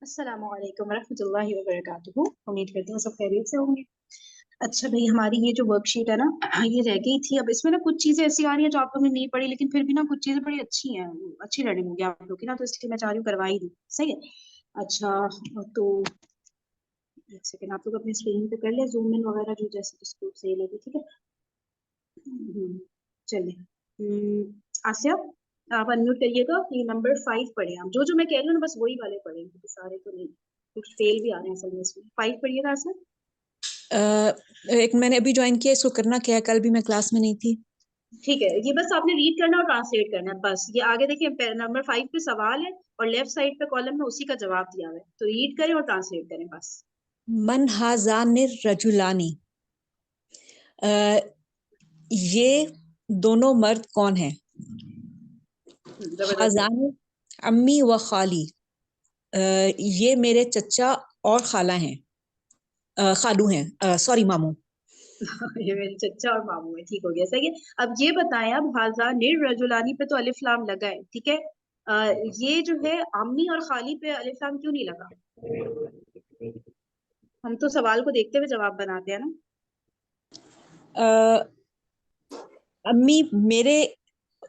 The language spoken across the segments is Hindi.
अस्सलामु अलैकुम वरहमतुल्लाहि वबरकातुहू। उम्मीद करती हूँ सब खैरियत से होंगे। अच्छा भाई, हमारी ये जो वर्कशीट है ना, ये रह गई थी। अब इसमें ना कुछ चीजें ऐसी आ रही हैं जो आप लोगों ने नहीं पढ़ी, लेकिन फिर भी ना कुछ चीजें बड़ी अच्छी हैं, अच्छी लर्निंग होगी आप लोग की ना, तो इसलिए मैं चाह रही हूँ करवा ही दूँ। सही है। अच्छा, तो एक सेकंड, आप लोग अपनी स्क्रीन पे कर ले जूम इन वगैरह, जो जैसे जिसको सही लगे। ठीक है। चलिए। आसिया, आप अनम्यूट करिएगा। ये नंबर 5 पढ़े आप। जो जो मैं कह रही हूँ ना, बस वही वाले पढ़े, क्योंकि सारे तो नहीं, कुछ फेल भी आ रहे हैं असल में। इसमें 5 पढ़िएगा आसिया। एक मैंने अभी ज्वाइन किया, इसको करना क्या है? कल भी मैं क्लास में नहीं थी। ठीक है, ये बस आपने रीड करना और ट्रांसलेट करना है बस। ये आगे देखिए, नंबर 5 पे सवाल है और लेफ्ट साइड पे कॉलम में उसी का जवाब दिया हुआ है, तो रीड करें और ट्रांसलेट करें बस। मन हाजानिर रजुलानी, ये दोनों मर्द कौन है? जबरदस्त है। हाजानी अम्मी व खाली, ये मेरे चचा और खाला हैं, खालू हैं, सॉरी मामू। ये मेरे चचा और मामू है। ठीक हो गया, सही है। अब ये बताएं, अब हाजा निर रजुलानी पे तो अलिफ लाम लगा है, ठीक है। ये जो है अम्मी और खाली पे अलिफ लाम क्यों नहीं लगा? हम तो सवाल को देखते हुए जवाब बनाते हैं ना। अ, अम्मी मेरे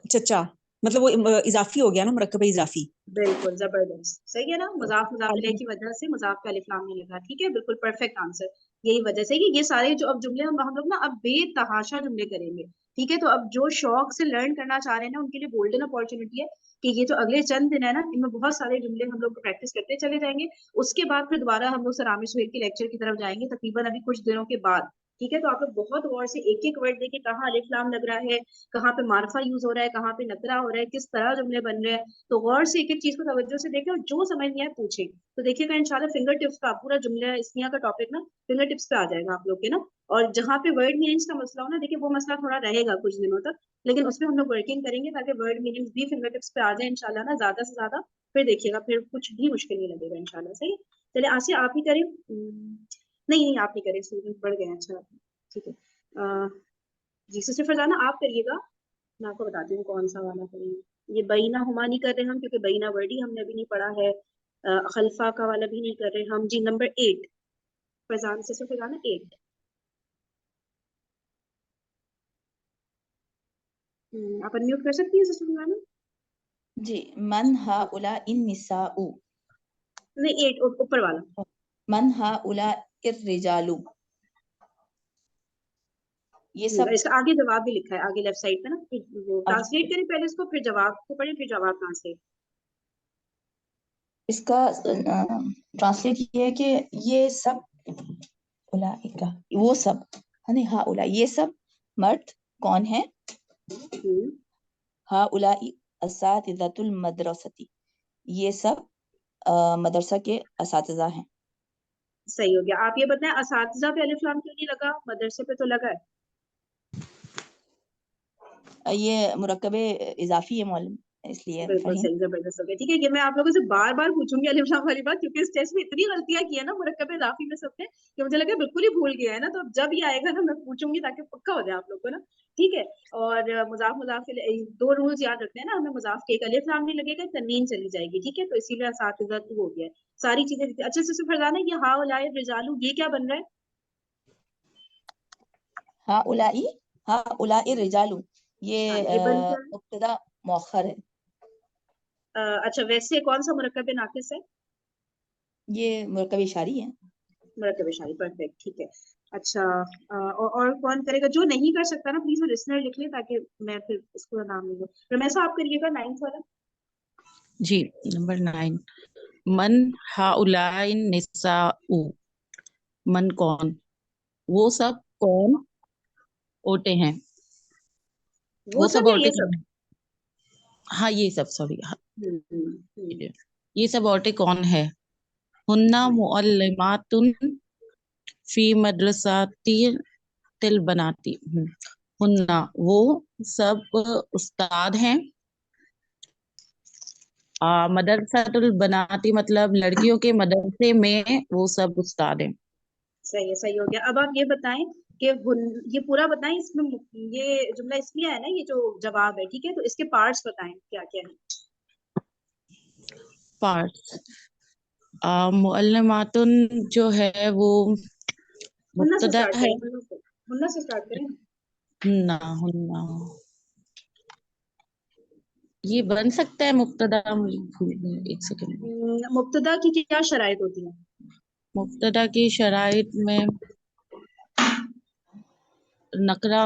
चचा, मतलब वो इजाफी हो गया ना, मरकब इजाफी। बिल्कुल जबरदस्त, सही है ना। मुजाफ मुजाफ इलैह खाली। की वजह से मुजाफ का अलिफ लाम नहीं लगा। ठीक है, बिल्कुल परफेक्ट आंसर। यही वजह से कि ये सारे जो अब जुमले हम लोग ना अब बेतहाशा जुमले करेंगे। ठीक है, तो अब जो शौक से लर्न करना चाह रहे हैं ना, उनके लिए गोल्डन अपॉर्चुनिटी है कि ये जो अगले चंद दिन है ना, इनमें बहुत सारे जुमले हम लोग प्रैक्टिस करते चले जाएंगे। उसके बाद फिर दोबारा हम लोग सरामी सुहेल के लेक्चर की तरफ जाएंगे, तकरीबन अभी कुछ दिनों के बाद। ठीक है, तो आप लोग बहुत गौर से एक एक वर्ड देखिए, कहाँ अलिफ लाम लग रहा है, कहाँ पे मार्फा यूज हो रहा है, कहाँ पे नकरा हो रहा है, किस तरह जुमले बन रहे हैं। तो गौर से एक एक चीज को तवज्जो से देखें और जो समझ नहीं आए पूछे। तो देखिएगा इंशाल्लाह फिंगर टिप्स का पूरा जुमला इस्मिया का टॉपिक ना फिंगर टिप्स पे आ जाएगा आप लोग के ना। और जहाँ पे वर्ड मीनिंग्स का मसला हो ना, देखिए वो मसला थोड़ा रहेगा कुछ दिनों तक, लेकिन उसमें हम लोग वर्किंग करेंगे ताकि वर्ड मीनिंग्स भी फिंगर टिप्स पे आ जाए इंशाल्लाह ना, ज्यादा से ज्यादा। फिर देखिएगा, फिर कुछ भी मुश्किल नहीं लगेगा इंशाल्लाह। सही है। चलिए आसिया, आप ही करें। नहीं नहीं, आप ही करें, स्टूडेंट बढ़ गए हैं। अच्छा, ठीक है। जी सिस्टर फरजाना, आप करिएगा। मैं आपको बताती हूँ कौन सा वाला करेंगे। ये बईना हुमा नहीं कर रहे हम, क्योंकि बईना वर्ड ही हमने अभी नहीं पढ़ा है। खल्फा का वाला भी नहीं कर रहे हम जी। Number 8, Farzan sister Farzana 8। आप अनम्यूट कर सकती हैं सिस्टर फरजाना। जी। मन हा उला इन निसाउ, नहीं, 8 ऊपर वाला। मन हा उला इर रिजालु, ये सब। इसका आगे जवाब भी लिखा है, आगे लेफ्ट साइड पे ना। फिर वो ट्रांसलेट आगे करें पहले इसको, फिर जवाब को पढ़े, फिर जवाब ट्रांसलेट। इसका ट्रांसलेट ये है कि ये सब उलाइका, वो सब, हने हा उला, ये सब मर्द कौन है? हम्म हा उलाई असातिज़ातुल मदरसती, ये सब मदरसा के असातिज़ा हैं। सही हो गया। आप ये बताएं, असातिज़ा पे अलिफ लाम क्यों नहीं लगा? मदरसे पे तो लगा है। ये मुरक्कबे इजाफी है मौलम, इसलिए बिल्कुल फहीम। सही, जबरदस्त हो गया। ठीक है, ये मैं आप लोगों से बार बार पूछूंगी अलिफ लाम वाली बात, क्योंकि इस टेस्ट में इतनी गलतियां की है ना मुरक्कब इजाफी में सबने, कि मुझे लगा बिल्कुल ही भूल गया है ना। तो अब जब ये आएगा ना, मैं पूछूंगी ताकि पक्का हो जाए आप लोग को ना। ठीक है। और मुजाफ मुजाफ के लिए दो रूल्स याद रखते हैं ना हमें। मुजाफ के एक अलिफ लाम नहीं लगेगा, तन्वीन चली जाएगी। ठीक है, तो इसीलिए असातिज़ा तो हो गया है। सारी चीजें अच्छे से फरजाना, ये हा उलाए रिजालू ये क्या बन रहा है? हा उलाई, हा उलाई रिजालु, ये हाँ, ये बन क्या है? मुब्तदा मौखर है। अच्छा, वैसे कौन सा मुरक्कब नाकिस है? ये मुरक्कब इशारी है। मुरक्कब इशारी, परफेक्ट। ठीक है। अच्छा, और कौन करेगा? जो नहीं कर सकता ना, प्लीज वो लिसनर लिख ले, ताकि मैं फिर उसको नाम ले लूँ। रमेशा, आप करिएगा 9th वाला। जी। नंबर 9, मन हाउलाइन निसाउ, मन कौन, वो सब कौन ओटे हैं, वो वो सब सब या औरतें ये सब? कौन हैं? हाँ ये सब, सॉरी, हाँ, हम्म। ये सब औरतें कौन है? हुन्ना मुअल्लिमातुन फी मदरसाती तिल बनाती। हुन्ना वो सब उस्ताद हैं। मदरसातुल बनाती मतलब लड़कियों के मदरसे में वो सब उस्ताद हैं। सही है, सही हो गया। अब आप ये बताएं कि ये पूरा बताएं, इसमें ये जुमला इसलिए है ना, ये जो जवाब है। ठीक है, तो इसके पार्ट्स बताएं क्या क्या है। पार्ट्स, मुअल्लिमातुन जो है वो हुन्ना से मुब्तदा स्टार्ट है। करें, हुन्ना से स्टार्ट करें। हुन्ना ये बन सकता है मुब्तदा, मुझे भूल गई, एक सेकंड। मुब्तदा की क्या शराइत होती है? मुब्तदा की शराइत में नकरा।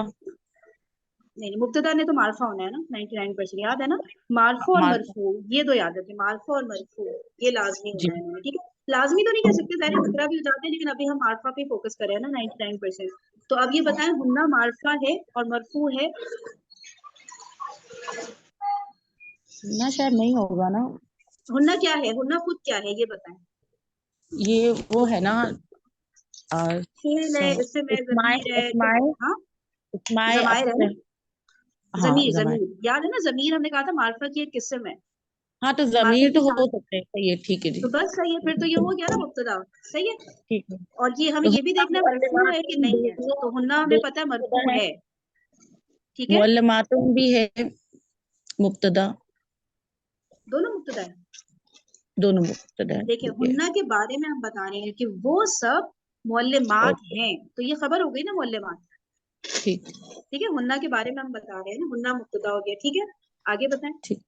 नहीं, मुब्तदा ने तो मारफा होना है ना, 99% याद है ना। मारफू और मार्फा। मरफू ये दो याद रखें, मारफू और मरफू ये लाजमी जी होना है इनमें, ठीक है। लाजमी तो नहीं कह सकते, ज़ाहिर है नकरा भी हो जाते हैं, लेकिन अभी हम मारफा पे फोकस कर रहे हैं ना 99%। तो अब ये बताएं, हुन्ना मारफा है और मरफू है। ना, शायद नहीं होगा ना। हुन्ना क्या है, हुन्ना खुद क्या है ये बताएं। ये वो है ना। फेल है, इससे मैं इस्माइल जमीर है तो। इस्माइल हाँ, इस्माइल जमायर है ना, अफजल। हाँ, जमीर जमाइल। जमीर याद है ना, जमीर हमने कहा था मारफा की एक किस्म है। हाँ, तो मारफा जमीर की तो हो साथ, सकते हैं, सही है, ठीक है जी। तो बस सही है, फिर तो ये हो गया ना मुब्तदा। सही है। ठीक है। और ये हमें तो ये भी देखना है मरफू है कि मुअल्लिमातुन नहीं है, दोनों तो हुन्ना हमें दोनों पता है मुब्तदा मरफू है। है। ठीक है, मुअल्लिमातुन भी है मुब्तदा। दोनों मुब्तदा है। दोनों मुब्तदा है, देखिए, ठीक है। हुन्ना के बारे में हम बता रहे हैं कि वो सब मुअल्लिमात ओके, हैं, तो ये खबर हो गई ना मुअल्लिमात। ठीक। ठीक है, हुन्ना के बारे में हम बता रहे हैं ना, हुन्ना मुब्तदा हो गया। ठीक है, आगे बताएं। ठीक।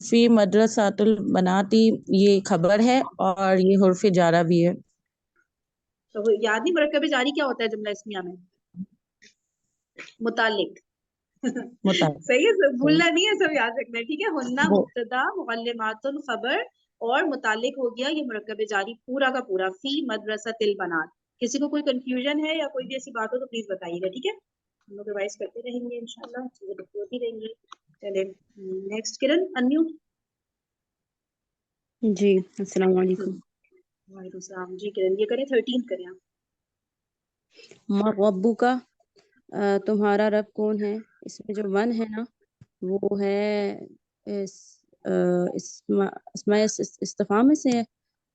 फी मदरसातुल बनाती ये खबर है और ये हुर्फ जारा भी है। तो याद नहीं, मुरक्कब जारी क्या होता है जुमला इस्मिया में? मुतालिक। मुताबिक। सही है, सब सही। भूलना नहीं है, सब याद रखना है। ठीक है, हुन्ना वो मुब्तदा, मुअल्लिमातुन खबर, और मुतालिक हो गया ये मुरक्कब जारी पूरा का पूरा, फी मदरसतिल बनात। किसी को कोई कंफ्यूजन है या कोई भी ऐसी बात हो तो प्लीज बताइएगा, ठीक है। हम लोग रिवाइज करते रहेंगे, इंशाल्लाह चीजें बढ़ती होती रहेंगी। चले, नेक्स्ट किरण अनम्यूट। जी, अस्सलाम वालेकुम। वालेकुम सलाम जी। किरण ये करें, 13 करें आप। माँ रब्बू का, तुम्हारा रब कौन है। इसमें जो मन है ना, वो है इस इसमें इस्तिफाम में से है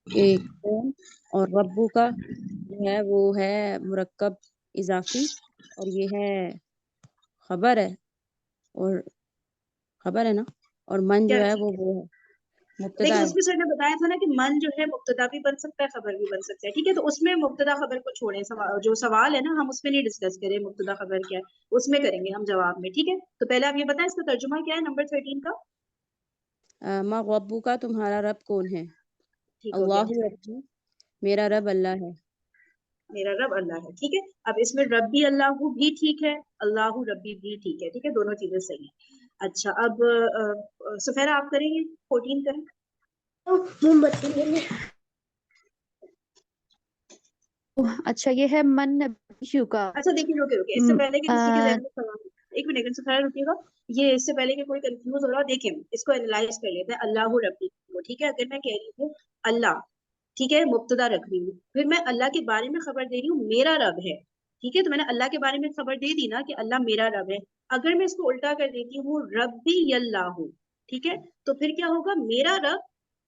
कि कौन। और रब्बू का जो है वो है मुरक्कब इजाफी, और ये है खबर है, और खबर है ना, और मन जो क्या है ठीक है। वो है मुब्तदा देखिए, है। उसमें सर ने बताया था ना कि मन जो है मुब्तदा भी बन सकता है, खबर भी बन सकता है। ठीक है, तो उसमें मुब्तदा खबर को छोड़ें, जो सवाल है ना हम उसमें नहीं डिस्कस करें मुब्तदा खबर क्या है, उसमें करेंगे हम जवाब में। ठीक है, तो पहले आप ये बताएं इसका तर्जुमा क्या है नंबर 13 का। माँ रब्बू का, तुम्हारा रब कौन है। ठीक हो गया। अल्लाह रब्बी, मेरा रब अल्लाह है। मेरा रब अल्लाह है, ठीक है। अब इसमें रब्बी अल्लाहू भी ठीक है, अल्लाहू रब्बी भी ठीक है, ठीक है, दोनों चीजें सही है। अच्छा, अब सुफेरा आप करेंगे, 14 करें। अच्छा, ये है मन नबिय्यु का। अच्छा देखिए, रुके रुके, इससे पहले कि किसी के जहन में सवाल, एक मिनट सुफेरा रुकिएगा। ये इससे पहले कि कोई कंफ्यूज हो रहा हो, देखिए इसको एनालाइज कर लेते हैं। अल्लाहू रब्बी को, ठीक है, अगर मैं कह रही हूँ अल्लाह, ठीक है, मुब्तदा रख रही हूँ, फिर मैं अल्लाह के बारे में खबर दे रही हूँ मेरा रब है। ठीक है, तो मैंने अल्लाह के बारे में खबर दे दी ना कि अल्लाह मेरा रब है। अगर मैं इसको उल्टा कर देती हूँ रब्बी यल्लाहु, ठीक है, तो फिर क्या होगा, मेरा रब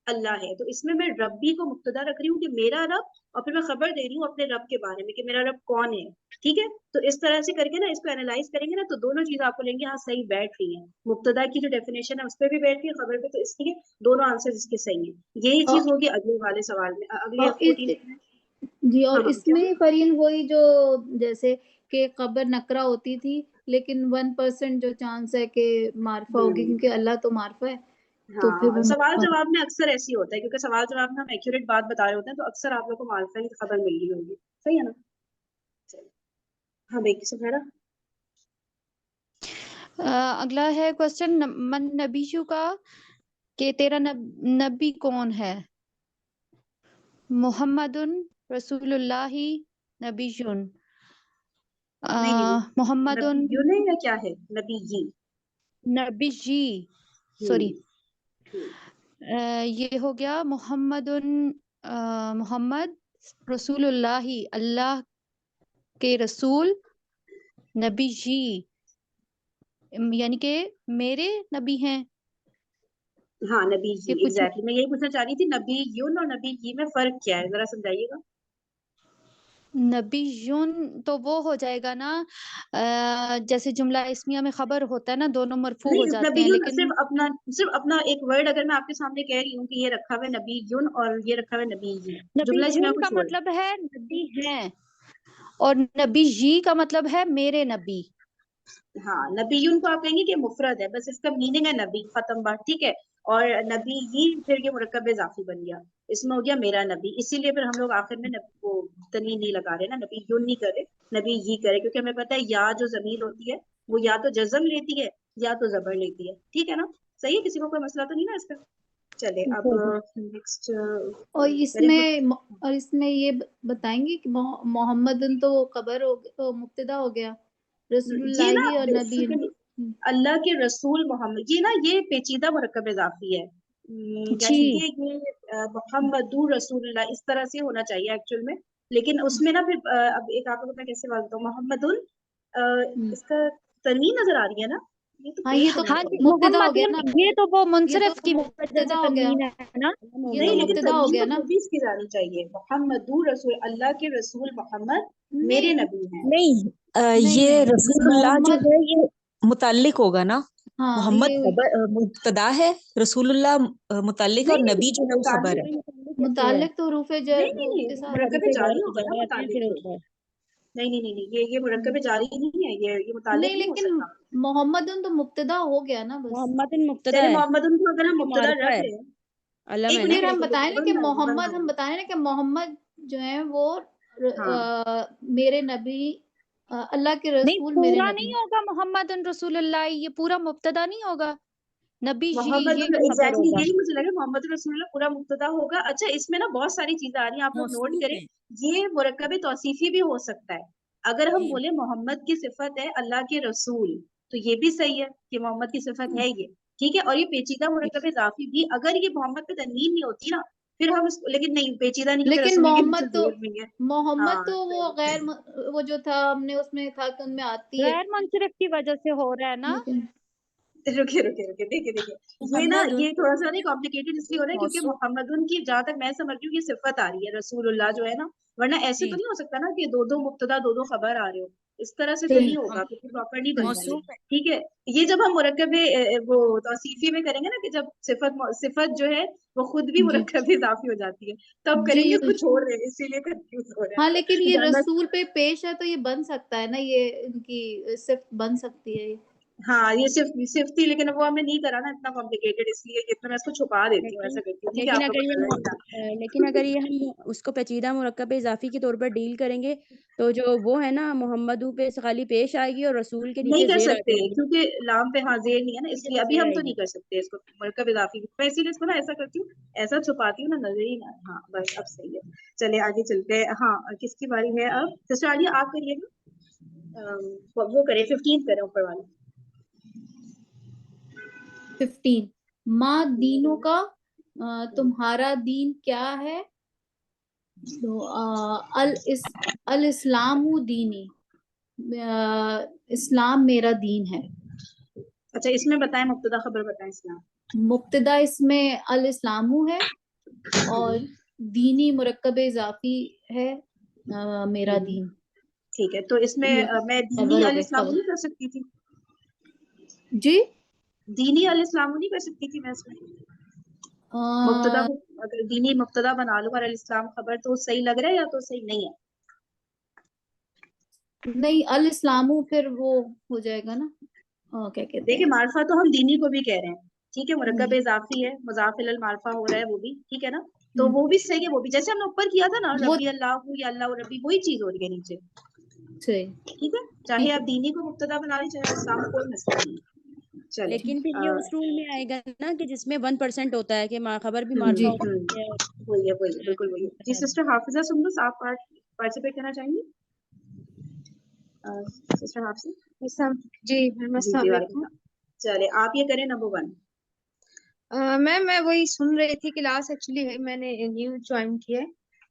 अल्लाह है। तो इसमें मैं रब्बी को मुब्तदा रख रही हूँ कि मेरा रब, और फिर मैं खबर दे रही हूँ अपने रब के बारे में कि मेरा रब कौन है। ठीक है, तो इस तरह से करके ना इसको एनालाइज करेंगे ना, तो दोनों चीज आपको लेंगे, हाँ सही बैठ रही है। मुब्तदा की जो डेफिनेशन है उस पर भी बैठ रही है, खबर पे तो इसलिए दोनों आंसर इसके सही है। यही चीज और, होगी अगले वाले सवाल में, अगले और 14 में। जी, हाँ और हाँ, क्या? इसमें फरीन वही जो जैसे कि खबर नकरा होती थी, लेकिन 1% जो चांस है कि मारफा होगी, हम्म, क्योंकि अल्लाह तो मारफा है। तो फिर हाँ, वो सवाल मारफा। जवाब में अक्सर ऐसे ही होता है, क्योंकि सवाल जवाब में हम एक्यूरेट बात बता रहे होते हैं, तो अक्सर आप लोग को मार्फा की खबर मिल रही होगी। सही है ना? चलिए। हाँ भाई, सुफेरा। अगला है क्वेश्चन मन नबिय्यु का, कि तेरा नबी कौन है। मुहम्मदुन रसूलुल्लाहि नबियुन। नहीं नहीं नहीं, मुहम्मदुन नबी यू नहीं, या क्या है, नबी जी। नबीजी, हम्म सॉरी। हम्म, ये हो गया मुहम्मदुन, मोहम्मद रसूलुल्लाहि, अल्लाह के रसूल, नबी जी यानी कि मेरे नबी हैं। हाँ नबी जी, ये कुछ एग्जैक्टली मैं यही पूछना चाह रही थी, नबी यून और नबी जी में फर्क क्या है, जरा समझाइएगा। नबीयुन तो वो हो जाएगा ना, जैसे जुमला इस्मिया में खबर होता है ना, दोनों मरफू हो नहीं, जाते हैं, नबीयुन लेकिन सिर्फ अपना एक वर्ड अगर मैं आपके सामने कह रही हूँ कि ये रखा हुआ है नबीयुन और ये रखा हुआ है नबीयी, जुमला इसमें नबीयुन कुछ का छोड़। मतलब है नबी हैं, और नबीयी का मतलब है मेरे नबी। हाँ, नबीयुन को आप कहेंगे कि मुफरद है, बस इसका मीनिंग है नबी, खत्म बात, ठीक है। और नबी ही फिर ये मुरक्कब इजाफी बन गया, इसमें हो गया मेरा नबी, इसीलिए फिर हम लोग आखिर में वो तनवीन नहीं लगा रहे ना, नबीयुन नहीं करे, नबी ही करे, क्योंकि हमें पता है या जो जमीर होती है वो या तो जज्म लेती है या तो जबर लेती है, ठीक है ना। सही है, किसी को कोई मसला तो नहीं ना इसका। चले अब नेक्स्ट और करें। इसमें ये बताएंगे कि मोहम्मदन तो खबर हो तो मुब्तदा हो गया, ये ना रसूलुल्लाही और नबी। basically अल्लाह के रसूल मोहम्मद, ये ना ये पेचीदा मुरक्कब इजाफी है। क्या जी ठीक है, ये मोहम्मदुर रसूलुल्लाह इस तरह से होना चाहिए एक्चुअल में, लेकिन उसमें ना फिर अब एक आपको मैं कैसे बोलता हूँ, मोहम्मदुन इसका तनवीन नजर आ रही है ना, ये तो हाँ, पेश ये तो होना हाँ जी, चाहिए। मुब्तदा हो गया मोहम्मद ना, ये तो वो ये तो मुनसरिफ की वजह मुब्तदा से हो गया, तनवीन है ना। ये तो नहीं, लेकिन मुब्तदा हो तनवीन गया तो ना। तबीस की जानी चाहिए, मोहम्मदुर रसूल, अल्लाह के रसूल मोहम्मद मेरे नहीं नबी हैं। नहीं, नहीं ये नहीं, रसूलुल्लाह जो मोहम्मद, है ये मुताल्लिक होगा ना, हाँ मोहम्मद ये खबर मुब्तदा है, रसूलुल्लाह मुताल्लिक और नहीं नबी जो है वो खबर है। मुताल्लिक तो हरूफ जर नहीं नहीं नहीं, के साथ। मुरक्कब जारी होगा ना फिर मुतालिक तो। होता है। नहीं नहीं नहीं नहीं, ये मुरक्कब जारी नहीं है, ये मुतालिक नहीं, नहीं हो लेकिन सकता। मोहम्मदन तो मुब्तदा हो गया ना बस। मोहम्मदन मुब्तदा चलिए है, मोहम्मद उनको अगर हम ये मुब्तदा मारिफा रख है, रहे हैं, अलम एक है ना। मिनट फिर हम रुकिए बताएं रुकिए, ना कि वन मिनट वन मोहम्मद, हम मिनट। बताएं ना कि मोहम्मद जो है वो हाँ, मेरे नबी, अल्लाह के नहीं रसूल मेरे पूरा नबी। नहीं होगा मोहम्मदन रसूलुल्लाह, ये पूरा मुब्तदा नहीं होगा, नबी जी मोहम्मद ये खबर एग्जैक्टली होगा। यही मुझे लगा, मोहम्मद रसूलुल्लाह पूरा मुब्तदा होगा। अच्छा, इसमें ना बहुत सारी चीजें आ रही हैं, आप लोग नोट मौसूफ करें। है। ये मुरक्कब तौसीफी भी हो सकता है, अगर हम जी बोले मोहम्मद की सिफत है अल्लाह के रसूल, तो ये भी सही है कि मोहम्मद की सिफत है ये, ठीक है। और ये पेचीदा मुरक्कब इजाफी भी, अगर ये मोहम्मद पे तनवीन नहीं होती ना, फिर हम इसको, लेकिन नहीं पेचीदा नहीं, क्योंकि लेकिन रसूल के नीचे जोर नहीं है। मोहम्मद हाँ तो वो सही। वो जो था हमने उसमें था कि उनमें आती है, गैर मुनसरिफ की वजह से हो रहा है ना। लेकिन रुकिए रुकिए रुकिए, देखिए देखिए, ये ना मोहम्मद ये उनको थोड़ा सा नहीं कॉम्प्लिकेटेड इसलिए हो रहा है क्योंकि मौसूफ। मोहम्मदुन की, जहां तक मैं समझ रही हूँ, ये सिफत आ रही है रसूलुल्लाह जो है ना, वरना ऐसे तो जी नहीं हो सकता ना कि दो दो मुब्तदा दो दो खबर आ रहे हो, इस तरह से तो सही। नहीं होगा, हम क्योंकि प्रॉपर नहीं बनता ये, मौसूफ है। ठीक है। ये जब हम मुरक्कब वो तौसीफी में करेंगे ना, कि जब सिफत जो है वो खुद भी जी मुरक्कब इजाफी हो जाती है, तब जी करेंगे, इसको छोड़ रहे हैं इसीलिए कंफ्यूज हो रहे हाँ, हैं, लेकिन ये वरना रसूल पे पेश है तो ये बन सकता है ना, ये इनकी सिर्फ बन सकती है ये। हाँ, ये सिर्फ थी, लेकिन वो हमें नहीं करा ना इतना कॉम्प्लिकेटेड, इसलिए इतना मैं इसको छुपा देती हूँ, ऐसा लेकिन करती हूँ, ठीक है, लेकिन आप अगर लोगों ये को मु- नजर नहीं लेकिन अगर ये आता। हम उसको पेचीदा मुरक्कब इजाफी के तौर पर डील करेंगे, तो जो वो है ना मोहम्मदू पे खाली पेश आएगी और रसूल के नहीं नीचे कर जेर आ सकते जाएगी, क्योंकि लाम पे हाजिर नहीं है ना, नीचे इसलिए अभी जेर हम तो नहीं आएगी। कर सकते इसको मुरकब इजाफी, मैं इसीलिए इसको ना ऐसा करती हूँ, ऐसा छुपाती हूँ ना, नजर ही ना। हाँ बस अब सही है। चलिए आगे चलते हैं। हाँ, किसकी बारी है अब, सिस्टर आलिया आप करिएगा। वो करें 15 करें ऊपर वाले। 15, माँ दीनों का, तुम्हारा दीन क्या है? तो अल इस्लामु दीनी, इस्लाम मेरा दीन है। अच्छा, इसमें बताएं, मुब्तदा खबर बताएं इसमें। मुब्तदा इसमें अल इस्लामु है और दीनी मुरक्कब इजाफी है, मेरा दीन। ठीक है, तो इसमें ये मैं दीनी खबर हो अल गई, इस्लाम खबर नहीं कर सकती थी, जी। दीनी अल इस्लाम नहीं कर सकती थी मैं इसमें, मुब्तदा को अगर दीनी मुब्तदा बना लूं और अल इस्लाम खबर, तो सही लग रहा है या तो सही नहीं है? नहीं, अल इस्लामु फिर वो हो जाएगा ना, क्या कहते देखिए, हैं। मार्फा तो हम दीनी को भी कह रहे हैं, ठीक है, मुरक्कब हम्म, इजाफी है, मुजाफ इलल मार्फा हो रहा है वो भी, ठीक है ना, तो हम्म, वो भी सही है, वो भी जैसे हमने ऊपर किया था ना, वो रबी अल्लाह या अल्लाह रबी, वही चीज हो रही है नीचे, सही, ठीक है, चाहे ठीक आप है। दीनी को मुब्तदा बना लें चाहे इस्लाम को, कोई मसला नहीं है। चले लेकिन फिर ये उस रूल में आएगा ना कि जिसमें 1% होता है कि खबर भी जी, मार्फा होती है। वही है बिल्कुल वही है जी। सिस्टर हाफिजा सुंदस, आप पार्टिसिपेट करना चाहेंगी? सिस्टर हाफिजा जी मैम, जी अस्सलाम जी, वालेकुम वालेकुम। सलाम। चले आप ये करें नंबर 1। मैम मैं वही सुन रही थी, क्लास एक्चुअली मैंने न्यू ज्वाइन किया है,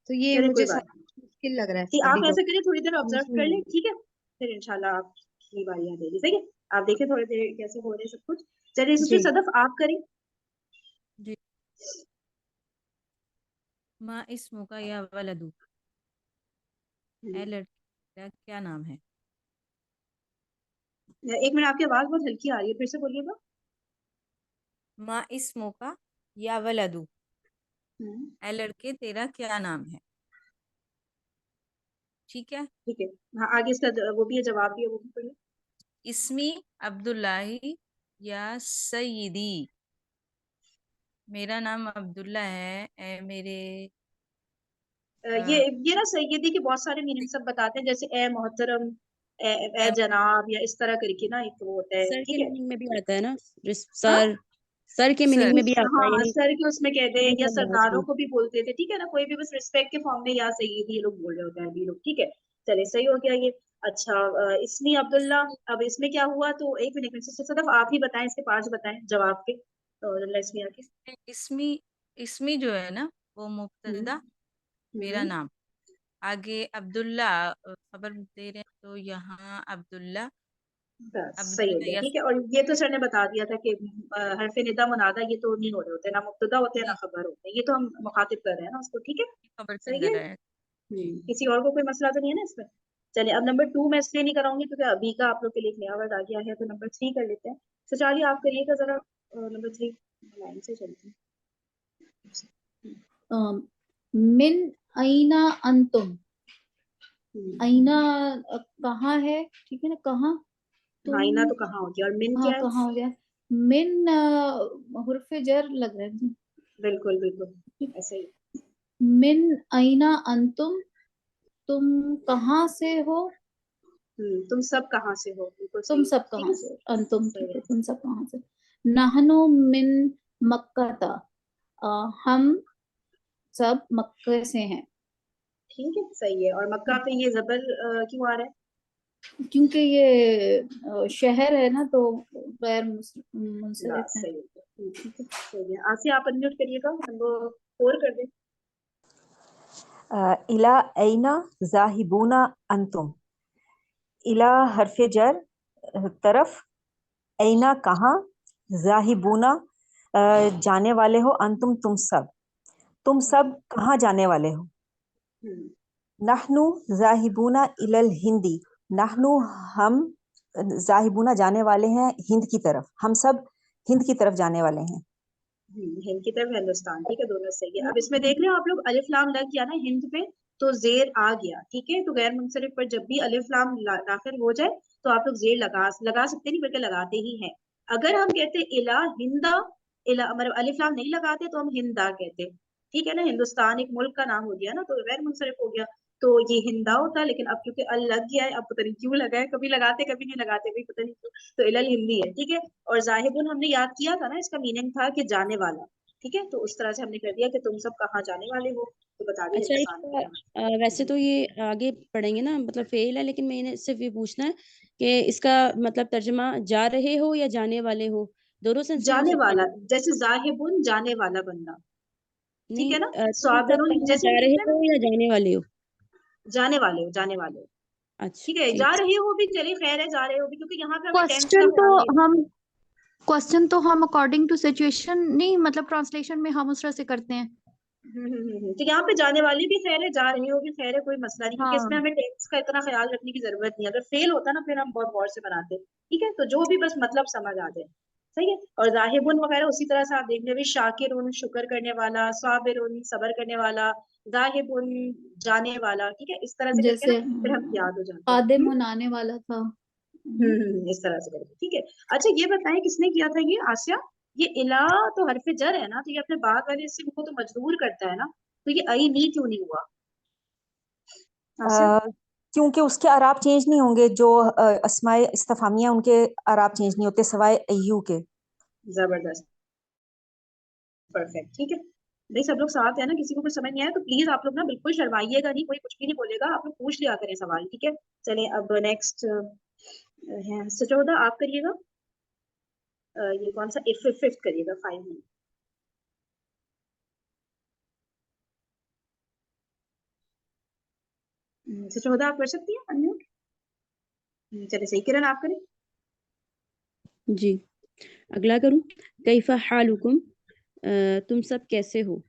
तो ये चले कोई मुझे बात मुश्किल लग रहा है नहीं, आप अभी तो। ऐसा करिए, थोड़ी देर मैं ऑब्जर्व सुन कर रही लें, हूँ। ठीक है, फिर इंशाल्लाह आपकी बारी आ जाएगी, सही है। आप देखिए थोड़ी देर कैसे हो रहे हैं सब कुछ। चलिए सिस्टर जी सदफ आप करें। जी। माँ इस्मु का या वलदू, हम्म। लड़की का क्या नाम है? एक मिनट, आपकी आवाज बहुत हल्की आ रही है, फिर से बोलिएगा। माँ इस्मो का या वलदू, हम्म, ए लड़के तेरा क्या नाम है? ठीक है। ठीक है। हाँ, आगे इसका वो भी है, जवाब भी है, वो भी पढ़िए। इस्मी अब्दुल्लाही या सईदी, मेरा नाम अब्दुल्ला है, ए मेरे ये अ, ये ना सैयदी के बहुत सारे मीनिंग सब बताते हैं, जैसे ए मोहतरम, ए अ, जनाब, या इस तरह करके ना एक वो होता है, सर के ठीक है। मीनिंग में भी आता है ना, हाँ, सर, सर के मीनिंग सर। में भी आता है, हाँ, यानी सर के उसमें कहते हैं, या मतलब बॉस सरदारों को। को भी बोलते थे, ठीक है ना, कोई भी बस रिस्पेक्ट के फॉर्म में या सैयदी ये लोग बोल रहे होते हैं अभी लोग, ठीक है। चले, सही हो गया ये। अच्छा, इसमें अब्दुल्ला, अब इसमें क्या हुआ, तो एक मिनट सिर्फ आप ही बताएं, इसके 5 बताएं जवाब के, तो इसमें आके। इसमी, इसमी जो है ना वो हम्म, मुब्तदा, मेरा हम्म, नाम। आगे अब्दुल्ला खबर दे रहे हैं तो यहाँ अब्दुल्ला, बस सही हो अब्दुल्ला गया, या ठीक है। और ये तो सर ने बता दिया था कि हरफ निदा मुनादा ये तो नहीं हो रहे होते, ना मुब्तदा होते हैं ना नहीं, खबर होते हैं, ये तो हम मुखातिब कर रहे हैं ना उसको, ठीक है। खबर से सही है। अंदर है। जी। किसी और को कोई मसला तो नहीं है ना इसमें। चलिए, अब नंबर 2 मैं इसलिए नहीं कराऊंगी क्योंकि अभी का आप लोग के लिए एक नया वर्ड आ गया है, तो नंबर 3 कर लेते हैं। तो चलिए, आप करिएगा जरा नंबर 3, लाइन से चलते हैं। मिन आइना अंतुम, आइना कहाँ है, ठीक है ना, कहाँ हाँ, इना तुम, तो कहाँ हो गया, और मिन हाँ क्या है? कहाँ हो गया, मिन हुर्फ जर लग रहा है। बिल्कुल बिल्कुल, ऐसे ही। मिन आइना अंतुम, तुम कहाँ से हो, तुम सब कहाँ से हो, बिल्कुल तुम सही, सब ठीक कहाँ है। से हो, अंतुम, सही ठीक है, है। तुम सब कहाँ से। नहनु मिन मक्का, हम सब मक्के से हैं, ठीक है, सही है। और मक्का पे ये जबर क्यों आ रहा है? क्योंकि ये शहर है ना, तो गैर बस मुंसरिफ है। सही हो गया। ठीक है, सही है। आसिया, आप अनम्यूट करिएगा, नंबर 4 कर दें। इला ऐना जाहिबूना अंतुम, इला हरफ जर तरफ, ऐना कहाँ, जाहिबूना जाने वाले हो, अंतुम तुम सब कहाँ जाने वाले हो। हम्म, नहनु जाहिबूना इलल हिंदी, नहनु हम जाहिबूना जाने वाले हैं हिंद की तरफ, हम सब हिंद की तरफ जाने वाले हैं। हिंद की तरफ हिंदुस्तान, ठीक है, दोनों सही है। अब इसमें देख रहे हो आप लोग, अलिफ लाम लग गया ना हिंद पे, तो जेर आ गया, ठीक है। तो गैर मुंसरिफ पर जब भी अलिफ लाम दाखिल हो जाए तो आप लोग जेर लगा सकते नहीं, बल्कि लगाते ही हैं। अगर हम कहते इला हिंदा, इला मतलब अलिफ लाम नहीं लगाते तो हम हिंदा कहते, ठीक है ना। हिंदुस्तान एक मुल्क का नाम हो गया ना, तो गैर मुंसरिफ हो गया, तो ये हिंदा होता। लेकिन अब क्योंकि अल लग गया है, अब पता नहीं क्यों लगा है, कभी लगाते कभी नहीं लगाते, भी पता नहीं क्यों, तो इलल हिंदी है, ठीक है। और जाहिबुन हमने याद किया था ना, इसका मीनिंग था कि जाने वाला, ठीक है। तो उस तरह से हमने कर दिया कि तुम सब कहाँ जाने वाले हो, तो बता दिया अच्छा, हिंदुस्तान इसका में। वैसे तो ये आगे पढ़ेंगे ना, मतलब फेल है, लेकिन मैंने सिर्फ ये पूछना है कि इसका मतलब तर्जुमा जा रहे हो या जाने वाले हो, दोनों सेंस में हो जाने सकता वाला, है। जैसे जाहिबुन जाने वाला बंदा, ठीक नहीं, है ना। तुम सब स्वाबिरुन कहाँ जैसे हम जा रहे कहते हैं ना, हो या जाने वाले हो। जाने वाले हो, जाने वाले हो, अच्छा, ठीक है। जा ठीक। रहे हो भी चलिए, खैर है, जा रहे हो भी, क्योंकि यहाँ पे हमें टेंस का क्वेश्चन तो ख्याल नहीं हम क्वेश्चन तो हम अकॉर्डिंग टू सिचुएशन नहीं, मतलब ट्रांसलेशन में हम उस तरह से करते हैं। तो यहाँ पे जाने वाली भी खैर है, जा रहे हो भी खैर है, कोई मसला नहीं, क्योंकि इसमें हाँ, हमें टेंस का इतना ख्याल रखने की जरूरत नहीं है। अगर फेल होता ना, फिर हम बहुत गौर से बनाते, ठीक है। तो जो भी बस मतलब समझ आ जाए, सही है। और जाहिबुन वगैरह उसी तरह से आप देख लेंगे, शाकिरुन शुक्र करने वाला, साबिरुन सबर करने वाला, जाहिबुन जाने वाला, ठीक है। इस तरह से करके ना जैसे फिर हम याद हो जाते हैं। कादिम आने वाला था। इस तरह से करके, ठीक है। अच्छा, ये बताएं किसने किया था ये, आसिया? ये इला तो हरफ जर है ना, तो ये अपने बाद वाले इस्म को तो मजबूर करता है ना, तो ये आई नी क्यों नहीं हुआ, आसिया? अ, क्योंकि उसके अराब चेंज नहीं होंगे, जो अस्माए इस्तफामिया उनके अराब चेंज नहीं होते सिवाय अय्यू के। जबरदस्त, परफेक्ट, ठीक है। भाई सब लोग साथ है ना, किसी को कुछ समझ नहीं आया तो प्लीज आप लोग ना बिल्कुल शर्माइएगा नहीं, कोई कुछ भी नहीं बोलेगा, आप लोग पूछ लिया करें सवाल, ठीक है। चलिए, अब नेक्स्ट है सुचौदा, आप करिएगा। ये कौन सा, फिफ्थ करिएगा, 5 में। सुचौदा आप कर सकती हैं अनम्यूट? चलिए, सही, किरण आप करें। जी, अगला करूं। कैफा हालुकुम, तुम सब कैसे हो।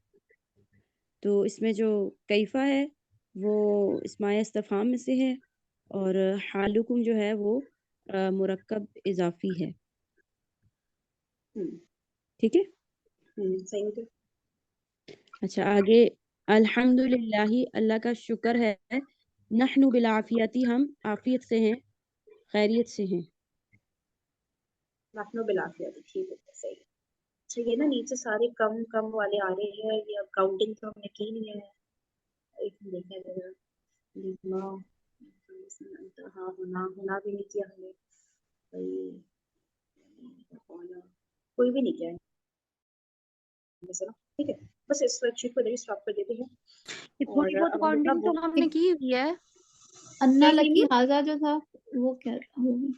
तो इसमें जो कैफा है वो इस्माय इस्तफहाम में से है, और हालुकुम जो है वो मुरक्कब इजाफी है। हम्म ठीक है। सही हो गया। अच्छा, आगे अल्हम्दुलिल्लाही, अल्लाह का शुक्र है, नहनु बिलाफियती, हम आफियत से हैं, खैरियत से हैं। नाफनो बिलाफिया, ठीक है, सही है। अच्छा, ये ना नीचे सारे कम कम वाले आ रहे हैं, ये अब काउंटिंग तो हमने की नहीं है। एक मिनट देखने जरा। लिखना, हाँ, होना होना भी नहीं किया हमने भाई, होना कोई भी नहीं किया है वैसे ना। ठीक है, बस इस वर्कशीट को इधर स्टॉप कर देते हैं। ये थोड़ी और बहुत अब हम लोग ना काउंटिंग तो वो हमने की हुई है। अन्ना क्या लकी कहेंगे? हाजा जो था वो क्या वो भी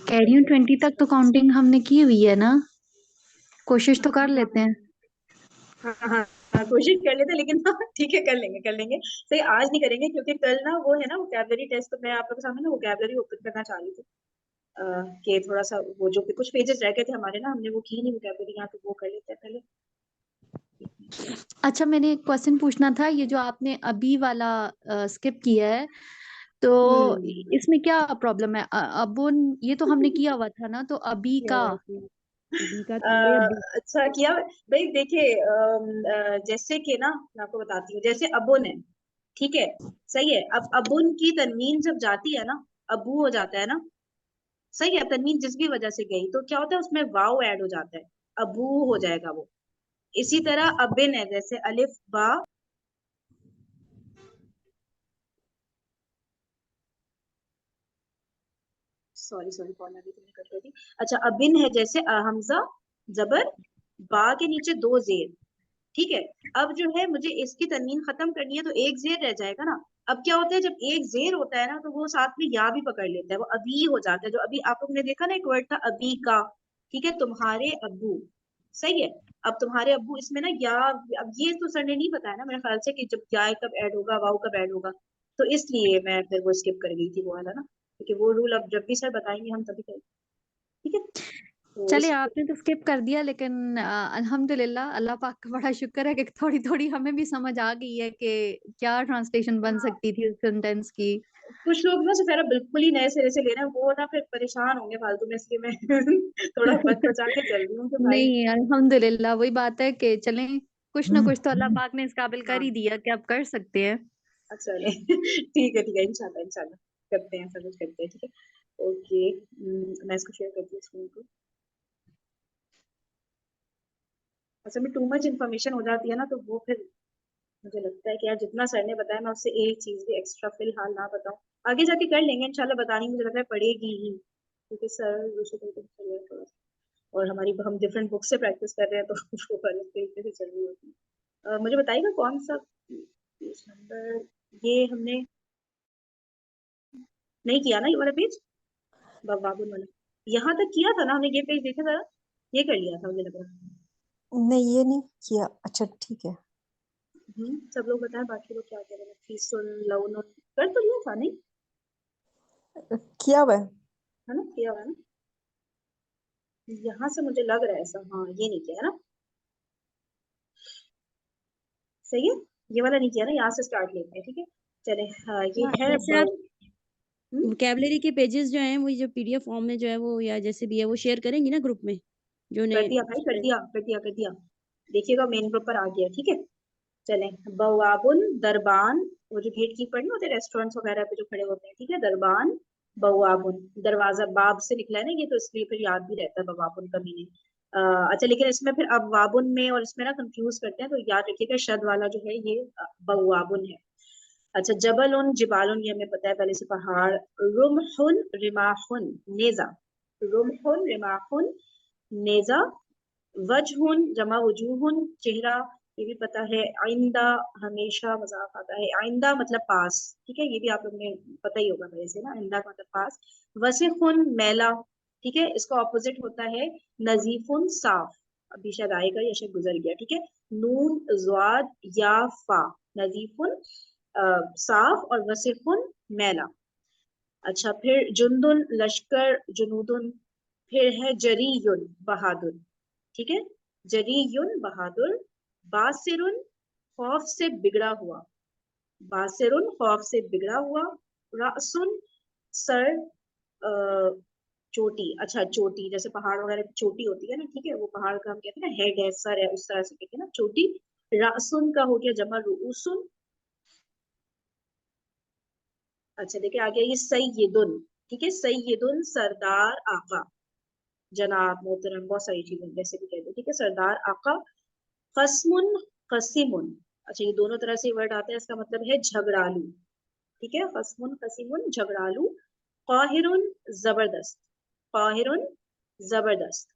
कह रही हूँ 20 तक तो काउंटिंग हमने की हुई है ना, कोशिश तो कर लेते हैं। हाँ हाँ हाँ, कोशिश कर लेते हैं, लेकिन हाँ ठीक है, कर लेंगे कर लेंगे। सही, आज नहीं करेंगे क्योंकि कल ना वो है ना वोकैबुलरी टेस्ट, तो मैं आप लोगों के सामने ना वोकैबुलरी ओपन करना चाह रही थी। कि थोड़ा सा वो जो कुछ पेजेस रह गए थे हमारे ना, हमने वो की नहीं वोकैबुलरी, यहाँ तो वो कर लेते हैं पहले। अच्छा, मैंने एक क्वेश्चन पूछना था, ये जो आपने अभी वाला स्किप किया है तो इसमें क्या प्रॉब्लम है? अबुन ये तो हमने किया हुआ था ना, तो अभी किया का हुआ है। अभी का तुम्हारे अब्बू। अच्छा किया भाई। देखिए जैसे कि ना मैं आपको बताती हूँ, जैसे अबुन है, ठीक है, सही है। अब अबुन की तनवीन जब जाती है ना, अबू हो जाता है ना, सही है। तनवीन जिस भी वजह से गई तो क्या होता है, उसमें वाव ऐड हो जाता है, अबू हो जाएगा वो। इसी तरह अबिन है, जैसे अलिफ बा, सॉरी सॉरी कॉल आ गई, तुमने कट कर दी। अच्छा, अबिन है जैसे हमजा जबर, बा के नीचे दो जेर, ठीक है। अब जो है मुझे इसकी तनवीन खत्म करनी है, तो एक जेर रह जाएगा ना। अब क्या होता है, जब एक जेर होता है ना, तो वो साथ में या भी पकड़ लेता है, वो अभी हो जाता है। जो अभी आप लोगों ने देखा ना, एक वर्ड था अभी का, ठीक है, तुम्हारे अब्बू, सही है। अब तुम्हारे अब्बू इसमें ना या, अब ये तो सर ने नहीं बताया ना मेरे ख्याल से कि जब या कब ऐड होगा, वाव कब ऐड होगा, तो इसलिए मैं फिर वो स्किप कर गई थी वो वाला ना, क्योंकि वो रूल अब जब भी सर बताएंगे हम तभी करेंगे, ठीक है। तो चलिए, इस आपने तो स्किप कर दिया, लेकिन अल्हम्दुलिल्लाह, अल्लाह पाक का बड़ा शुक्र है कि थोड़ी थोड़ी हमें भी समझ आ गई है कि क्या ट्रांसलेशन बन हाँ, सकती थी उस सेंटेंस की। कुछ लोग ना सफेरा बिल्कुल ही नए सिरे से ले रहे हैं, वो ना फिर परेशान होंगे फालतू में, इसलिए मैं थोड़ा बच बचा के चल रही हूँ कि भाई। नहीं, अल्हम्दुलिल्लाह, वही बात है कि चलें, कुछ ना कुछ तो अल्लाह पाक ने इस काबिल कर हाँ, ही दिया कि आप कर सकते हैं। अच्छा नहीं ठीक है, इंशाल्लाह इंशाल्लाह करते हैं, सब कुछ करते हैं, ठीक है। ओके, मैं इसको शेयर करती हूँ स्क्रीन को। असल में टू मच इन्फॉर्मेशन हो जाती है ना, तो वो फिर मुझे लगता है कि यार जितना सर ने बताया, मैं उससे एक चीज भी एक्स्ट्रा फिलहाल ना बताऊं, आगे जाके कर लेंगे इंशाल्लाह, बतानी मुझे लगता है पड़ेगी ही, क्योंकि सर दूसरे तरीके से चल रहे हैं थोड़ा सा, और हमारी हम डिफरेंट बुक से प्रैक्टिस कर रहे हैं, तो वो अलग तरीके से चल रही होती है। मुझे बताइएगा कौन सा पेज नंबर, ये हमने नहीं किया ना, ये वाला पेज, बाबुल वाला, यहाँ तक किया था ना हमने, ये पेज देखा था, ये कर लिया था मुझे लग रहा है। नहीं, ये नहीं किया। अच्छा, ठीक है। सब लोग बताएं, बाकी लोग क्या कह रहे हैं, फीसुल लौन कर तो लिया था नहीं, किया हुआ है। है ना, किया हुआ है ना, यहाँ से मुझे लग रहा है ऐसा, हाँ ये नहीं किया है ना, सही है, ये वाला नहीं किया ना, यहाँ से स्टार्ट लेते हैं, ठीक है। चले, हाँ ये हाँ, है वैसे आप हम्म, वोकेबलरी के पेजेस जो हैं वो जो पीडीएफ फॉर्म में जो है वो, या जैसे भी है वो शेयर करेंगी ना ग्रुप में, जो कर ने दिया भाई, कर दिया कर दिया कर दिया, देखिएगा मेन ग्रुप पर आ गया, ठीक है। चले, बवाबुन दरबान, वो जो गेट कीपर नहीं होते रेस्टोरेंट्स वगैरह पे जो खड़े होते हैं, ठीक है, दरबान बवाबुन, दरवाजा बाब से निकला है ना ये, तो इसलिए फिर याद भी रहता है बवाबुन का मीनिंग। अच्छा, लेकिन इसमें फिर अब वाबुन में और इसमें ना कंफ्यूज करते हैं, तो याद रखिएगा शद वाला जो है ये बवाबुन है। अच्छा, जबल जिबाल, ये हमें पता है पहले से, पहाड़। रुमहुन रिमाहुन नेजा, रुमहुन रिमाहुन नेजा। वजहुन जमा वजूहुन चेहरा, ये भी पता है। आइंदा हमेशा मजाक आता है, आइंदा मतलब पास, ठीक है, ये भी आप लोग ने पता ही होगा मेरे से ना, आइंदा का मतलब पास। वसीखुन मैला, ठीक है, इसका ऑपोजिट होता है नजीफुन साफ, अभी शायद आएगा या शायद गुजर गया, ठीक है। नून ज्वाद या फा, नजीफुन साफ, और वसीखुन मैला। अच्छा, फिर जुंदुन लश्कर, जुनूदुन। फिर है जरीयुन बहादुर, ठीक है, जरीयुन बहादुर। बासिरुन खौफ से बिगड़ा हुआ, बासिरुन खौफ से बिगड़ा हुआ, रासुन सर, चोटी, अच्छा चोटी जैसे पहाड़ वगैरह की चोटी होती है ना, ठीक है, वो पहाड़ का हम कहते हैं ना हेड है, सर है, उस तरह से कहते हैं ना चोटी। रासुन का हो गया जमा रुउसुन। अच्छा देखिए आगे ये सैयदुन, ठीक है, सैयदुन सरदार आका, जनाब मोहतरम, बहुत सारी चीजें जैसे भी कहते हैं, ठीक है, सरदार आका। खस्मुन खसीमुन, अच्छा ये दोनों तरह से वर्ड आता है, इसका मतलब है झगड़ालू, ठीक है, खस्मुन खसीमुन झगड़ालू। काहिरुन जबरदस्त, काहिरुन जबरदस्त।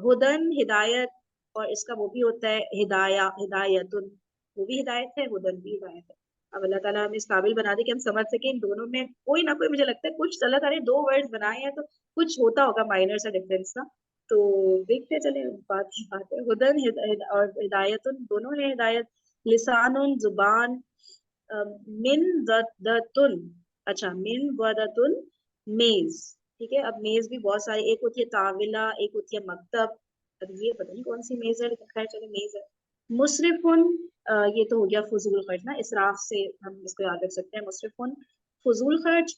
हुदन हिदायत, और इसका वो भी होता है हिदाया, हिदायतुन, वो भी हिदायत है, हुदन भी हिदायत है। अब अल्लाह ताला हमें इस काबिल बना दे कि हम समझ सके इन दोनों में कोई ना कोई, मुझे लगता है कुछ अल्लाह ताला ने दो वर्ड्स बनाए हैं तो कुछ होता होगा माइनर सा डिफरेंस ना, तो देखते चले, बात की बात है। हुदन और हिदायतुन दोनों है हिदायत। लिसानुन जुबान, मिन दतुन, अच्छा मिन वदतुन मेज, ठीक है, अब मेज भी बहुत सारी, एक होती है ताविला, एक होती है मकतब, अब ये पता नहीं कौन सी मेज है, लेकिन खैर चलो मेज है। मुसरिफुन, ये तो हो गया फजूल खर्च ना, इसराफ से हम इसको याद रख सकते हैं, मुसरिफुन फजूल खर्च।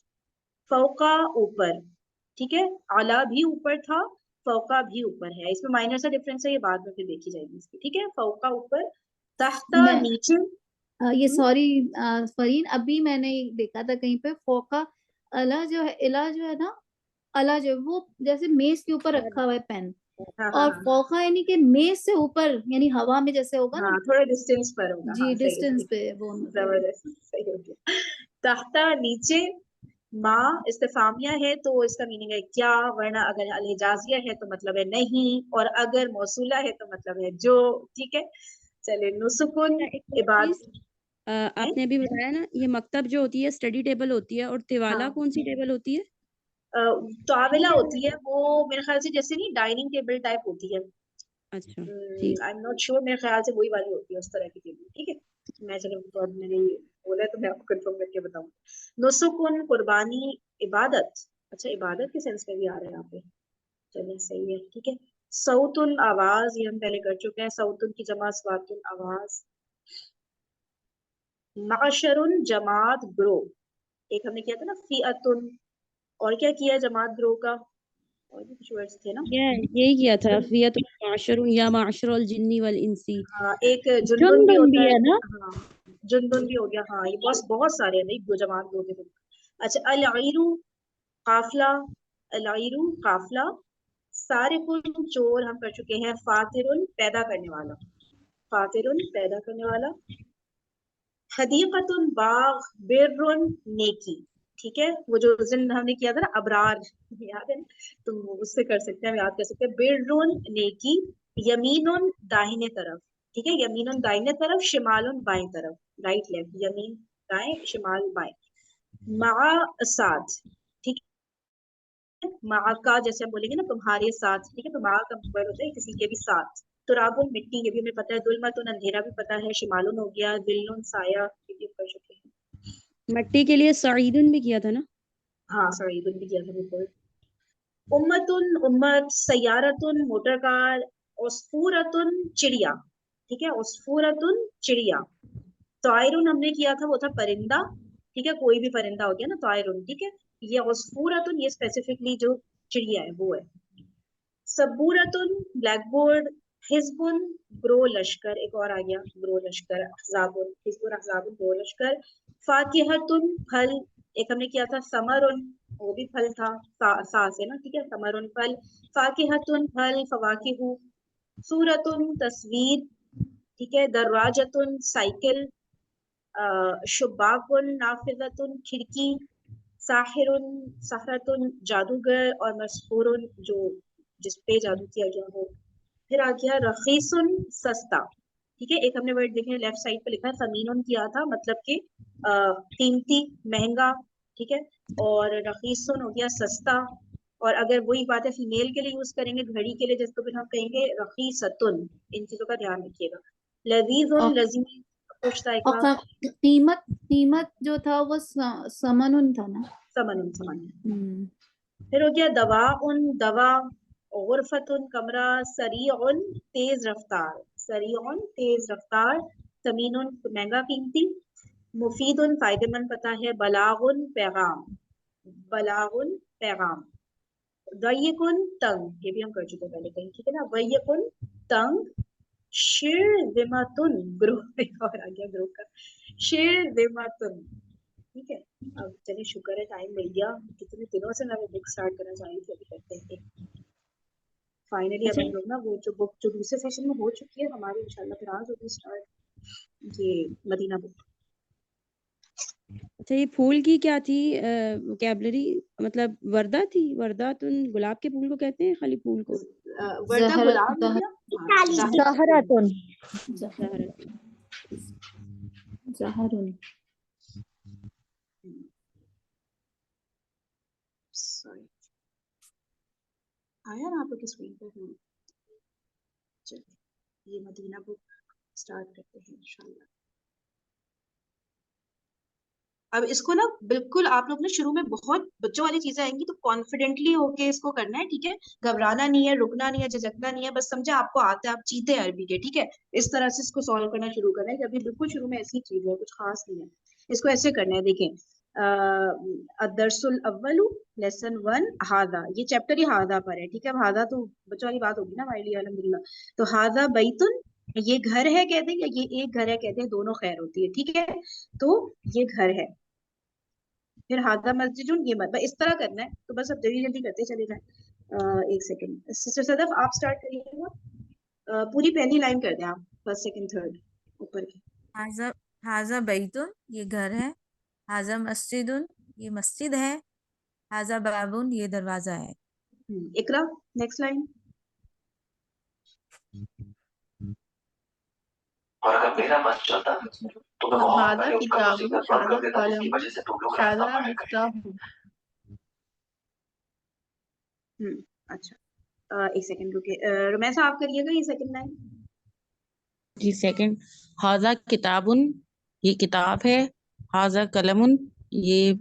फौका ऊपर, ठीक है, आला भी ऊपर था, फौका भी ऊपर है, इसमें माइनर सा डिफरेंस है, ये बाद में फिर देखी जाएगी इसकी, ठीक है, फौका ऊपर, तहता मैं नीचे। ये सॉरी फरीन, अभी मैंने देखा था कहीं पे फौका अला जो है, इला जो है ना, अला जो है वो जैसे मेज के ऊपर रखा हुआ है पेन, हाँ हाँ और हाँ फौका यानी कि मेज से ऊपर, यानी हवा में जैसे होगा ना। हाँ, थोड़ा डिस्टेंस पर होगा, जी हाँ सही है, डिस्टेंस सही, पे वो मतलब है। जबरदस्त, सही हो गया। तख्ता नीचे, माँ इस्तिफामिया है तो इसका मीनिंग है क्या, वरना अगर अलहिजाजिया है तो मतलब है नहीं, और अगर मौसूला है तो मतलब है जो, ठीक है। चले नुसुकुन अच्छा, एक और इबाद चीज है, आपने अभी बताया ना, ये मकतब जो होती है स्टडी टेबल होती है, और तिवाला हाँ, कौन सी टेबल होती है? ताविला होती है वो, मेरे ख्याल से जैसे नहीं डाइनिंग टेबल टाइप होती है, अच्छा ठीक। आई एम नॉट श्योर, मेरे ख्याल से वही वाली होती है, उस तरह की टेबल, ठीक है। मैं चलो तो अब मैंने ये बोला है, तो मैं आपको कंफर्म करके बताऊं। नुसुकुन कुर्बानी, इबादत, अच्छा इबादत के सेंस में भी आ रहा है यहाँ पे, चलिए सही है, ठीक है। सौतुन आवाज, ये हम पहले कर चुके हैं, सौतुन की जमा स्वातुन आवाज। माशरुन जमात ग्रोह, एक हमने किया था ना फिअतुन, और क्या किया जमात ग्रोह का, और भी कुछ वर्ड्स थे ना। यही किया था, फियत माशरुन या माशरुल जिन्नी वल इंसी। हाँ एक जुंदुन भी जुंदुन होता भी है, है ना? हाँ जुंदुन भी हो गया, हाँ ये बस बहुत सारे हैं भाई, दो जमात ग्रोह के तो। अच्छा अल-ईरू काफिला, अल-ईरू काफिला। सारिकुन चोर हम कर चुके हैं, फातिरुन पैदा करने वाला, फातिरुन पैदा करने वाला। हदीकतुन बाग, बिर्रुन नेकी, ठीक है, वो जो उस दिन हमने किया था ना अबरार, याद है ना, तो उससे कर सकते हैं, हम याद कर सकते हैं, बिर्रुन नेकी। यमीनुन दाहिने तरफ, ठीक है, यमीनुन दाहिने तरफ, शिमालुन बाएं तरफ, राइट लेफ्ट, यमीन दाएं, शिमाल बाएं। मा साथ, ठीक है, मा का जैसे हम बोलेंगे ना तुम्हारे साथ, ठीक है, तो मा का वर्ड होता है किसी के भी साथ। तुराबुन मिट्टी, ये भी हमें पता है, दुलमतुन अंधेरा भी पता है, शिमालुन हो गया, दिल्लुन साया, ये भी कर चुके हैं। मट्टी के लिए सईदुन भी किया था ना? हाँ सईदुन भी किया था बिल्कुल। उम्मतुन उम्मत, सयारतुन मोटर कार, उस्फूरतुन चिड़िया, ठीक है, उस्फूरतुन चिड़िया। तायरुन हमने किया था, वो था परिंदा, ठीक है, कोई भी परिंदा हो गया ना तायरुन, ठीक है। ये उस्फूरतुन, ये स्पेसिफिकली जो चिड़िया है वो है। सबूरतुन ब्लैक बोर्ड। हिजबुन ग्रो लश्कर, एक और आ गया ग्रो लश्कर, अहज़ाबुन हिजबुन अहज़ाबुन ग्रो लश्कर। फाकिहतुन फल, एक हमने किया था समरुन, वो भी फल था, सा से ना, ठीक है, समरुन फल। फाकिहतुन फल, फवाकिहु। सूरतुन तस्वीर, ठीक है, दर्राजतुन साइकिल। शुबाकुन नाफिजतुन खिड़की। साहिरुन सहरतुन जादूगर, और मसहूरुन जो जिस पे जादू किया गया हो। फिर आ गया रखीसुन सस्ता, ठीक है, एक हमने वर्ड देखे लेफ्ट साइड पे लिखा है, समीनुन किया था, मतलब कि कीमती महंगा, ठीक है, और रखीसुन हो गया सस्ता। और अगर वही बात है फीमेल के लिए यूज करेंगे घड़ी के लिए, जिसको फिर हम कहेंगे रखीसतुन, इन चीजों का ध्यान रखिएगा। लजीजुन और लजीज, खुश और कीमत, कीमत जो था वो समनुन था ना। समन समन। हम्म। फिर हो गया दवा उन दवा, गुरफतुन कमरा, सरीउन तेज रफ्तार, सरीउन तेज रफ्तार। समीनुन महंगा कीमती। मुफीदुन फायदेमंद पता है, बलागुन पैगाम, बलागुन पैगाम, वयकुन तंग, ये भी हम कर चुके पहले कहीं, ठीक है ना, वयकुन तंग, शिरदिमतुन ग्रुप एक और आ गया ग्रुप का, शिरदिमतुन, ठीक है। अब चलिए शुक्र है टाइम मिल गया, कितने दिनों से मैं बुक स्टार्ट करना चाह रही थी, अभी करते हैं फाइनली। अब अच्छा हम लोग ना वो जो बुक जो दूसरे सेशन में हो चुकी है हमारी, इंशाल्लाह फिर आज होगी स्टार्ट ये मदीना बुक। अच्छा, ये फूल की क्या थी वोकैबलरी, मतलब वर्दा थी, वर्दा तुम गुलाब के फूल को कहते हैं, खाली फूल को? वर्दा जहर गुलाब हो गया, हाँ, ज़हरतुन ज़हरतुन। ज़हरुन। सॉरी आया ना आपको स्क्रीन पर? चलिए ये मदीना बुक स्टार्ट करते हैं इंशाल्लाह। अब इसको ना बिल्कुल आप लोग ने शुरू में बहुत बच्चों वाली चीजें आएंगी तो कॉन्फिडेंटली होके इसको करना है, ठीक है, घबराना नहीं है, रुकना नहीं है, झिझकना नहीं है, बस समझे आपको आता है, आप चीते हैं अरबी के, ठीक है, इस तरह से इसको सॉल्व करना शुरू करना है कि अभी बिल्कुल शुरू में ऐसी चीज है, कुछ खास नहीं है। इसको ऐसे करना है, देखें, अदरसुल अव्वलु लेसन 1 हादा, ये चैप्टर ही हादा पर है, ठीक है। अब हादा तो बच्चों वाली बात होगी ना हमारे लिए, अल्हम्दुलिल्लाह। तो हादा बैतुन, ये घर है कहते हैं, या ये एक घर है कहते हैं, दोनों खैर होती है, ठीक है। तो ये घर है, फिर हादा मस्जिद, ये मत, इस तरह करना है। तो बस अब जल्दी जल्दी करते चले जाए। एक सेकंड सिस्टर सदफ आप स्टार्ट करिएगा, पूरी पहली लाइन कर दें आप, फर्स्ट सेकंड थर्ड ऊपर की। हाजा हाजा बैतुन, ये घर है। हाजा मस्जिदुन, ये मस्जिद है। हाजा बाबुन, ये दरवाजा है। इकरा नेक्स्ट लाइन। और अगर मेरा बस चलता तो मैं बहुत हादा पहले उसका किताबुन, वसीयत बंद हादा कर देता, जिसकी कलमुन, वजह से तुम लोग हादा रास्ता पाया करें। मिफ्ताहुन। अच्छा एक सेकंड रुके, रुमैसा आप करिएगा ये सेकंड लाइन। जी सेकंड, हाजा किताबुन, ये किताब है। हाजा कलमुन, ये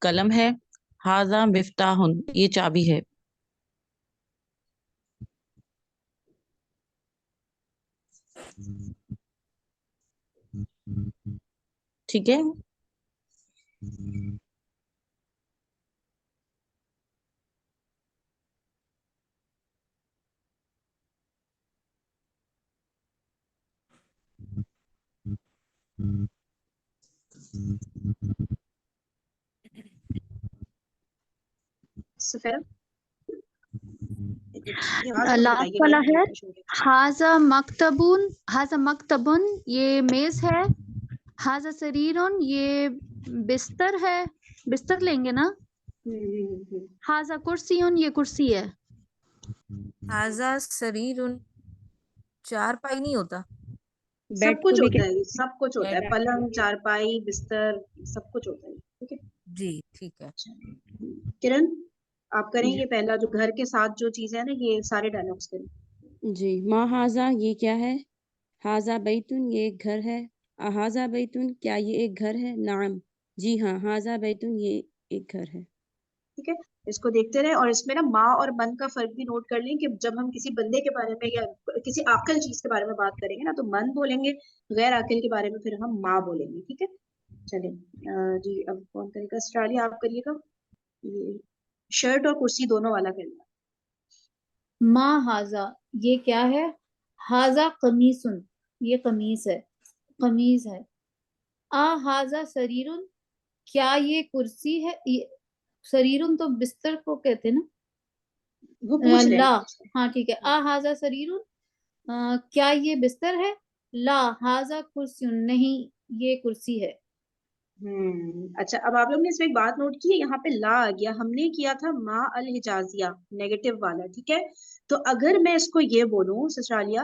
कलम है। हाजा मिफ्ताहुन, ये चाबी है। ठीक है। सफेरा ये आवाज तो लास्ट बताइएगा वाला ना, है रिफ्रेश हो गया। हाजा मकतबुन, ये मेज है। हाजा सरीरुन, ये बिस्तर है, बिस्तर लेंगे ना। हाजा कुर्सियुन, ये कुर्सी है। हाजा शरीरुन, चारपाई नहीं होता? सब बेड कुछ को भी होता है, सब कुछ होता है, बेड, पलंग चारपाई बिस्तर सब कुछ होता है, ठीक है। जी ठीक है। किरण आप करेंगे पहला जो घर के साथ जो चीजें है ना, ये सारे डायलॉग्स करें। जी। मा हाजा, ये क्या है? हाजा बैतुन, ये एक घर है। अहाजा बैतुन, क्या ये एक घर है? नाम, जी हाँ, हाजा बैतुन, ये एक घर है। ठीक है, इसको देखते रहे, और इसमें ना माँ और मन का फर्क भी नोट कर लें कि जब हम किसी बंदे के बारे में या किसी आकल चीज के बारे में बात करेंगे ना तो मन बोलेंगे, गैर आकल के बारे में फिर हम माँ बोलेंगे, ठीक है। चलिए जी अब कौन करेगा? स्टार्ट आप करिएगा, ये शर्ट और कुर्सी दोनों वाला करना। मा हाजा, ये क्या है? हाजा कमीसुन, ये कमीज है, कमीज है। आ हाजा सरीरुन, क्या ये कुर्सी है? ये सरीरुन तो बिस्तर को कहते हैं ना। वो पूछ रहे ला, हैं। हाँ ठीक है। आ हाजा सरीरुन, क्या ये बिस्तर है? ला हाजा कुर्सी, नहीं ये कुर्सी है। अच्छा अब आप लोग ने इसमें एक बात नोट की है, यहाँ पे ला आ गया, हमने किया था मा अल हिजाजिया नेगेटिव वाला, ठीक है। तो अगर मैं इसको ये बोलूं ससुरालिया,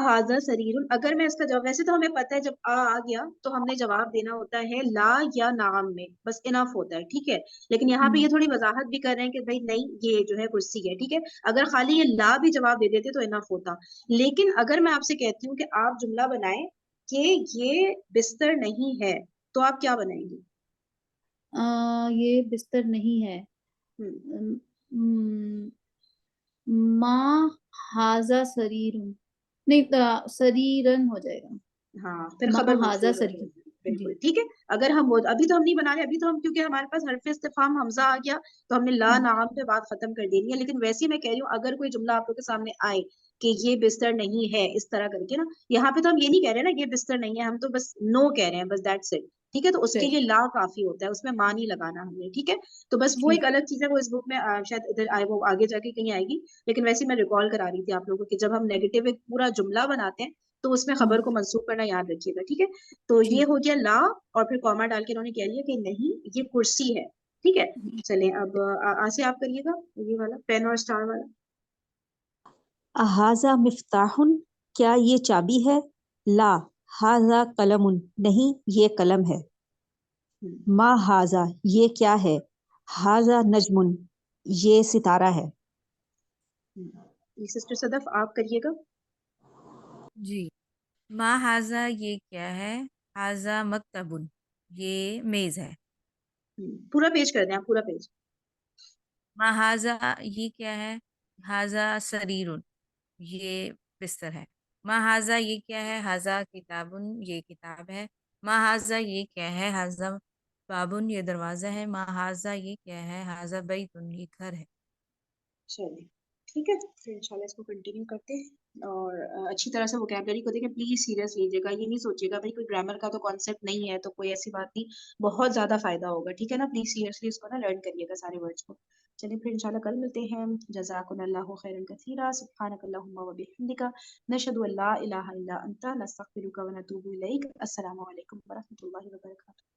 हाजा सरीरुन, अगर मैं इसका जवाब, वैसे तो हमें पता है जब आ गया तो हमने जवाब देना होता है ला या नाम में, बस इनफ होता है, ठीक है। लेकिन यहाँ पे ये थोड़ी वजाहत भी कर रहे हैं कि भाई नहीं ये जो है कुर्सी है, ठीक है। अगर खाली ये ला भी जवाब दे देते तो इनफ होता। लेकिन अगर मैं आपसे कहती हूँ कि आप जुमला बनाएं कि ये बिस्तर नहीं है, तो आप क्या बनाएंगे? ये बिस्तर नहीं है। मा हाजा सरीरुन, नहीं शरीरन हो जाएगा। हाँ फिर मा खबर हाजा मौसूल हो शरीर, जाएगा। बिल्कुल ठीक है। अगर हम अभी तो हम नहीं बना रहे, अभी तो हम क्योंकि हमारे पास हरफ इस्तिफाम हमजा आ गया तो हमने ला नाम पे बात खत्म कर देनी है। लेकिन वैसे ही मैं कह रही हूँ अगर कोई जुमला आप लोग के सामने आए कि ये बिस्तर नहीं है इस तरह करके ना, यहाँ पे तो हम ये नहीं कह रहे ना ये बिस्तर नहीं है, हम तो बस नो कह रहे हैं, बस दैट्स इट। ठीक है, तो उसके लिए ला काफी होता है, उसमें मा नहीं लगाना हमने। ठीक है, तो बस वो एक अलग चीज है, वो इस बुक में शायद इधर आए, वो आगे जाके कहीं आएगी। लेकिन वैसे मैं रिकॉल करा रही थी आप लोगों को कि जब हम नेगेटिव एक पूरा जुमला बनाते हैं तो उसमें खबर को मंसूब करना याद रखिएगा। ठीक है, तो ये हो गया ला, और फिर कॉमा डाल के उन्होंने कह लिया कि नहीं ये कुर्सी है। ठीक है, चलें अब आसे आप करिएगा ये वाला पेन और स्टार वाला। हाजा मिफ्ताहुन, क्या ये चाबी है? ला, हाजा कलमुन, नहीं ये कलम है। मा हाजा, ये क्या है? हाजा नजमुन, ये सितारा है। सिस्टर सदफ आप करिएगा। जी, मा हाजा ये क्या है, हाजा मकतबुन ये मेज है। पूरा पेज कर दें आप, पूरा पेज। मा हाजा ये क्या है, हाजा सरीरुन ये बिस्तर है। मा हाजा ये क्या है, हाजा किताबुन ये किताब है। मा हाजा ये क्या है, हाजा बाबुन ये दरवाजा है। मा हाजा ये क्या है, हाजा बैतुन ये घर है। चलिए ठीक है, फिर इंशाल्लाह इसको कंटिन्यू करते हैं। और अच्छी तरह से वोकैबलरी को देखें, प्लीज सीरियस लीजिएगा, ये नहीं सोचिएगा भाई कोई ग्रामर का तो कॉन्सेप्ट नहीं है तो कोई ऐसी बात नहीं, बहुत ज्यादा फायदा होगा। ठीक है ना, प्लीज सीरियसली इसको ना लर्न करिएगा सारे वर्ड्स को। चलिए फिर इंशाल्लाह कल मिलते हैं। जज़ाकुमुल्लाहु खैरन कसीरा, सुब्हानकल्लाहुम्मा व बिहम्दिका, नशहदु अल्ला इलाहा इल्ला अंता, नस्तगफिरुका व नतूबु इलैक। अस्सलामु अलैकुम व रहमतुल्लाहि व बरकातुहू।